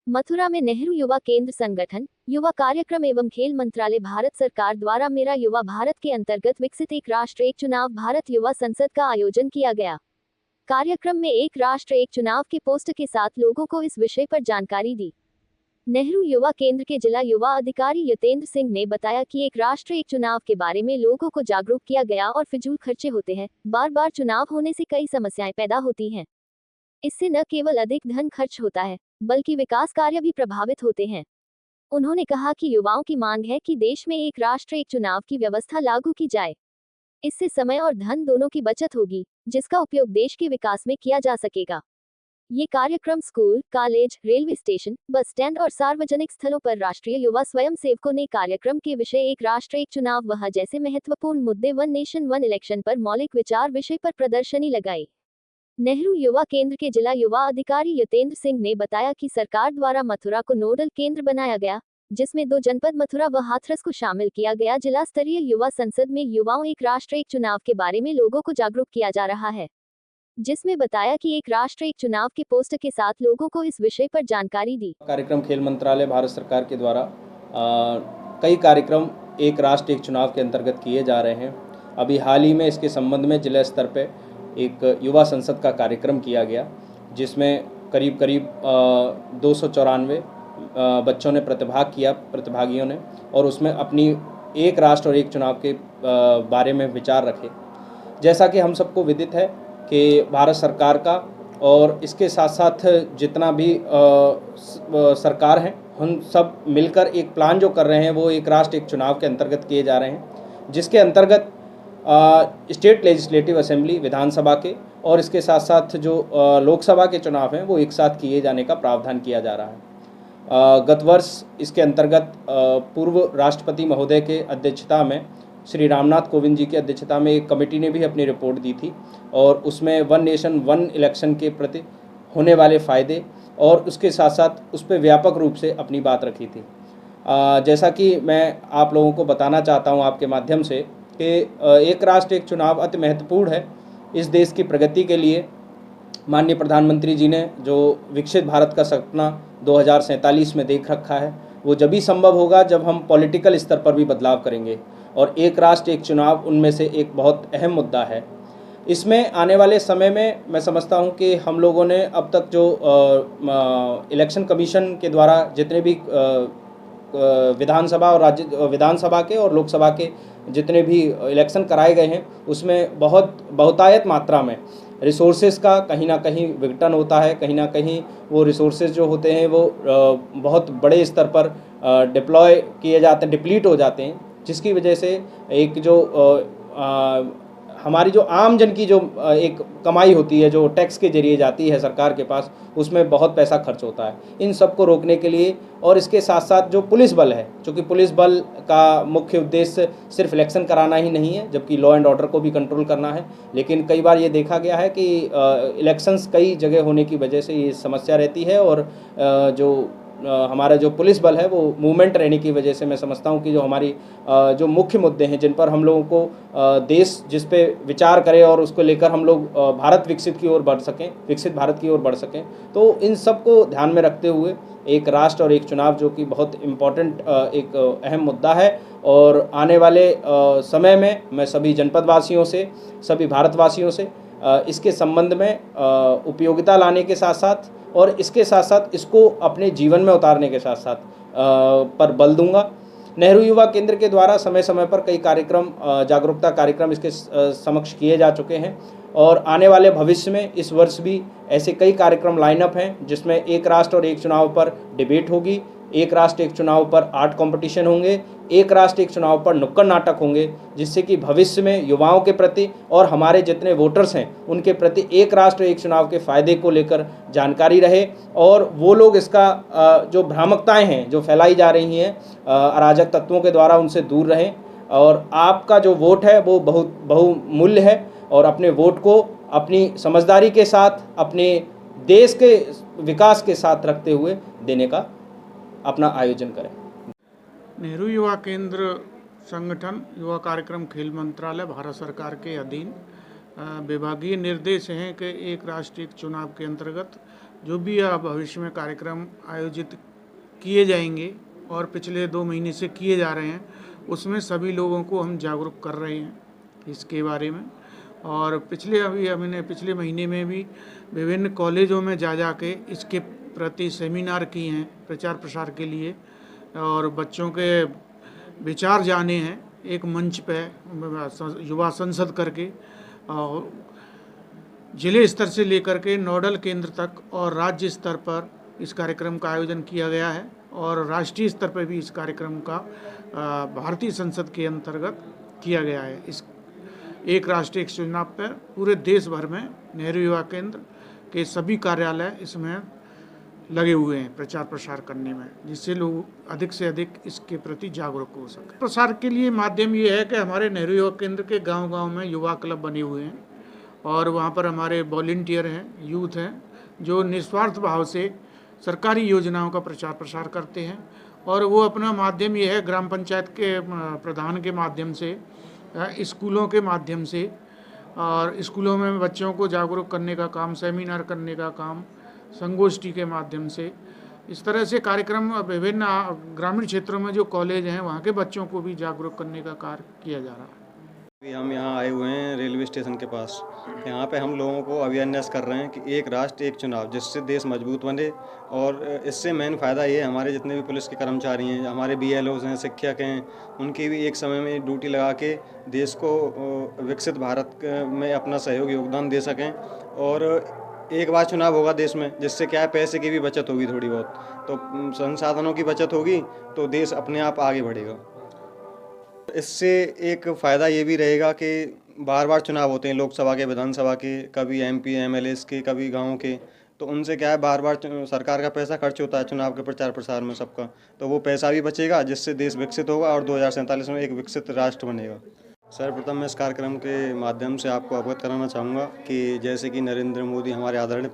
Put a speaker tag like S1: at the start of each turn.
S1: मथुरा में नेहरू युवा केंद्र संगठन, युवा कार्यक्रम एवं खेल मंत्रालय भारत सरकार द्वारा मेरा युवा भारत के अंतर्गत विकसित एक राष्ट्र एक चुनाव भारत युवा संसद का आयोजन किया गया। कार्यक्रम में एक राष्ट्र एक चुनाव के पोस्टर के साथ लोगों को इस विषय पर जानकारी दी। नेहरू युवा केंद्र के जिला युवा अधिकारी यतेंद्र सिंह ने बताया कि एक राष्ट्र एक चुनाव के बारे में लोगों को जागरूक किया गया और फिजूल खर्चे होते हैं। बार बार चुनाव होने से कई समस्याएं पैदा होती हैं। इससे न केवल अधिक धन खर्च होता है, बल्कि विकास कार्य भी प्रभावित होते हैं। उन्होंने कहा कि युवाओं की मांग है कि देश में एक राष्ट्र एक चुनाव की व्यवस्था लागू की जाए। इससे समय और धन दोनों की बचत होगी, जिसका उपयोग देश के विकास में किया जा सकेगा। ये कार्यक्रम school, college, railway station, bus stand और सार्वजनिक स्थलों पर राष्ट्रीय युवा स्वयंसेवकों ने कार्यक्रम के विषय एक राष्ट्र एक चुनाव वह जैसे महत्वपूर्ण मुद्दे वन नेशन वन इलेक्शन पर मौलिक विचार विषय पर प्रदर्शनी लगाई। नेहरू युवा केंद्र के जिला युवा अधिकारी यतेंद्र सिंह ने बताया कि सरकार द्वारा मथुरा को नोडल केंद्र बनाया गया, जिसमें 2 जनपद मथुरा व हाथरस को शामिल किया गया। जिला स्तरीय युवा संसद में युवाओं एक राष्ट्र एक चुनाव के बारे में लोगों को जागरूक किया जा रहा है, जिसमें बताया कि एक राष्ट्र एक चुनाव के पोस्टर के साथ लोगों को इस विषय पर जानकारी दी।
S2: कार्यक्रम खेल मंत्रालय भारत सरकार के द्वारा कई कार्यक्रम एक राष्ट्र एक चुनाव के अंतर्गत किए जा रहे हैं। अभी हाल ही में इसके संबंध में जिला स्तर पे एक युवा संसद का कार्यक्रम किया गया, जिसमें करीब 294 बच्चों ने प्रतिभागियों ने, और उसमें अपनी एक राष्ट्र और एक चुनाव के बारे में विचार रखे। जैसा कि हम सबको विदित है कि भारत सरकार का और इसके साथ साथ जितना भी सरकार हैं, हम सब मिलकर एक प्लान जो कर रहे हैं वो एक राष्ट्र एक चुनाव के अंतर्गत किए जा रहे हैं, जिसके अंतर्गत स्टेट लेजिस्लेटिव असेंबली विधानसभा के और इसके साथ साथ जो लोकसभा के चुनाव हैं वो एक साथ किए जाने का प्रावधान किया जा रहा है। गत वर्ष इसके अंतर्गत पूर्व राष्ट्रपति महोदय के अध्यक्षता में, श्री रामनाथ कोविंद जी की अध्यक्षता में एक कमेटी ने भी अपनी रिपोर्ट दी थी, और उसमें वन नेशन वन इलेक्शन के प्रति होने वाले फ़ायदे और उसके साथ साथ उस पर व्यापक रूप से अपनी बात रखी थी। जैसा कि मैं आप लोगों को बताना चाहता हूं आपके माध्यम से कि एक राष्ट्र एक चुनाव अति महत्वपूर्ण है इस देश की प्रगति के लिए। माननीय प्रधानमंत्री जी ने जो विकसित भारत का सपना 2047 में देख रखा है, वो जब ही संभव होगा जब हम पॉलिटिकल स्तर पर भी बदलाव करेंगे, और एक राष्ट्र एक चुनाव उनमें से एक बहुत अहम मुद्दा है। इसमें आने वाले समय में मैं समझता हूं कि हम लोगों ने अब तक जो इलेक्शन कमीशन के द्वारा जितने भी विधानसभा और विधानसभा के और लोकसभा के जितने भी इलेक्शन कराए गए हैं, उसमें बहुतायत मात्रा में रिसोर्सेज का कहीं ना कहीं विघटन होता है। कहीं ना कहीं वो रिसोर्सेज जो होते हैं वो बहुत बड़े स्तर पर डिप्लॉय किए जाते हैं, डिप्लीट हो जाते हैं, जिसकी वजह से एक जो हमारी जो आम जन की जो एक कमाई होती है, जो टैक्स के जरिए जाती है सरकार के पास, उसमें बहुत पैसा खर्च होता है। इन सब को रोकने के लिए, और इसके साथ साथ जो पुलिस बल है, क्योंकि पुलिस बल का मुख्य उद्देश्य सिर्फ इलेक्शन कराना ही नहीं है, जबकि लॉ एंड ऑर्डर को भी कंट्रोल करना है। लेकिन कई बार ये देखा गया है कि इलेक्शंस कई जगह होने की वजह से ये समस्या रहती है, और जो हमारा जो पुलिस बल है वो मूवमेंट रहने की वजह से मैं समझता हूँ कि जो हमारी जो मुख्य मुद्दे हैं जिन पर हम लोगों को देश जिस पे विचार करे और उसको लेकर हम लोग भारत विकसित की ओर बढ़ सकें, विकसित भारत की ओर बढ़ सकें, तो इन सब को ध्यान में रखते हुए एक राष्ट्र और एक चुनाव, जो कि बहुत इम्पॉर्टेंट एक अहम मुद्दा है, और आने वाले समय में मैं सभी जनपदवासियों से, सभी भारतवासियों से इसके संबंध में उपयोगिता लाने के साथ साथ, और इसके साथ साथ इसको अपने जीवन में उतारने के साथ साथ पर बल दूंगा। नेहरू युवा केंद्र के द्वारा समय समय पर कई कार्यक्रम, जागरूकता कार्यक्रम इसके समक्ष किए जा चुके हैं, और आने वाले भविष्य में इस वर्ष भी ऐसे कई कार्यक्रम लाइनअप हैं, जिसमें एक राष्ट्र और एक चुनाव पर डिबेट होगी, एक राष्ट्र एक चुनाव पर आर्ट कंपटीशन होंगे, एक राष्ट्र एक चुनाव पर नुक्कड़ नाटक होंगे, जिससे कि भविष्य में युवाओं के प्रति और हमारे जितने वोटर्स हैं उनके प्रति एक राष्ट्र एक चुनाव के फ़ायदे को लेकर जानकारी रहे, और वो लोग इसका जो भ्रामकताएं हैं जो फैलाई जा रही हैं अराजक तत्वों के द्वारा, उनसे दूर रहें। और आपका जो वोट है वो बहुत बहुमूल्य है, और अपने वोट को अपनी समझदारी के साथ, अपने देश के विकास के साथ रखते हुए देने का अपना आयोजन करें।
S3: नेहरू युवा केंद्र संगठन युवा कार्यक्रम खेल मंत्रालय भारत सरकार के अधीन विभागीय निर्देश हैं कि एक राष्ट्र एक चुनाव के अंतर्गत जो भी भविष्य में कार्यक्रम आयोजित किए जाएंगे और पिछले 2 महीने से किए जा रहे हैं, उसमें सभी लोगों को हम जागरूक कर रहे हैं इसके बारे में। और हमने पिछले महीने में भी विभिन्न कॉलेजों में जा के इसके प्रति सेमिनार किए हैं प्रचार प्रसार के लिए, और बच्चों के विचार जाने हैं एक मंच पे युवा संसद करके, और जिले स्तर से लेकर के नोडल केंद्र तक और राज्य स्तर पर इस कार्यक्रम का आयोजन किया गया है, और राष्ट्रीय स्तर पर भी इस कार्यक्रम का भारतीय संसद के अंतर्गत किया गया है। इस एक राष्ट्र एक चुनाव पर पूरे देश भर में नेहरू युवा केंद्र के सभी कार्यालय इसमें लगे हुए हैं प्रचार प्रसार करने में, जिससे लोग अधिक से अधिक इसके प्रति जागरूक हो सके। प्रसार के लिए माध्यम ये है कि हमारे नेहरू युवा केंद्र के गांव-गांव में युवा क्लब बने हुए हैं, और वहाँ पर हमारे वॉलंटियर हैं, यूथ हैं, जो निस्वार्थ भाव से सरकारी योजनाओं का प्रचार प्रसार करते हैं। और वो अपना माध्यम ये है ग्राम पंचायत के प्रधान के माध्यम से, स्कूलों के माध्यम से, और स्कूलों में बच्चों को जागरूक करने का काम, सेमिनार करने का काम, संगोष्ठी के माध्यम से, इस तरह से कार्यक्रम विभिन्न ग्रामीण क्षेत्रों में जो कॉलेज हैं वहाँ के बच्चों को भी जागरूक करने का कार्य किया जा रहा है।
S4: अभी हम यहाँ आए हुए हैं रेलवे स्टेशन के पास। यहाँ पे हम लोगों को अवेयरनेस कर रहे हैं कि एक राष्ट्र एक चुनाव, जिससे देश मजबूत बने। और इससे मेन फ़ायदा ये है, हमारे जितने भी पुलिस के कर्मचारी हैं, हमारे BLOs हैं, शिक्षक हैं, उनकी भी एक समय में ड्यूटी लगा के देश को विकसित भारत में अपना सहयोग योगदान दे सकें। और एक बार चुनाव होगा देश में, जिससे क्या है, पैसे की भी बचत होगी थोड़ी बहुत, तो संसाधनों की बचत होगी, तो देश अपने आप आगे बढ़ेगा। इससे एक फ़ायदा ये भी रहेगा कि बार बार चुनाव होते हैं, लोकसभा के, विधानसभा के, कभी MP MLAs के, कभी गाँव के, तो उनसे क्या है, बार बार सरकार का पैसा खर्च होता है चुनाव के प्रचार प्रसार में सबका, तो वो पैसा भी बचेगा, जिससे देश विकसित होगा और 2047 में एक विकसित राष्ट्र बनेगा। सर्वप्रथम मैं इस कार्यक्रम के माध्यम से आपको अवगत कराना चाहूँगा कि जैसे कि नरेंद्र मोदी हमारे आदरणीय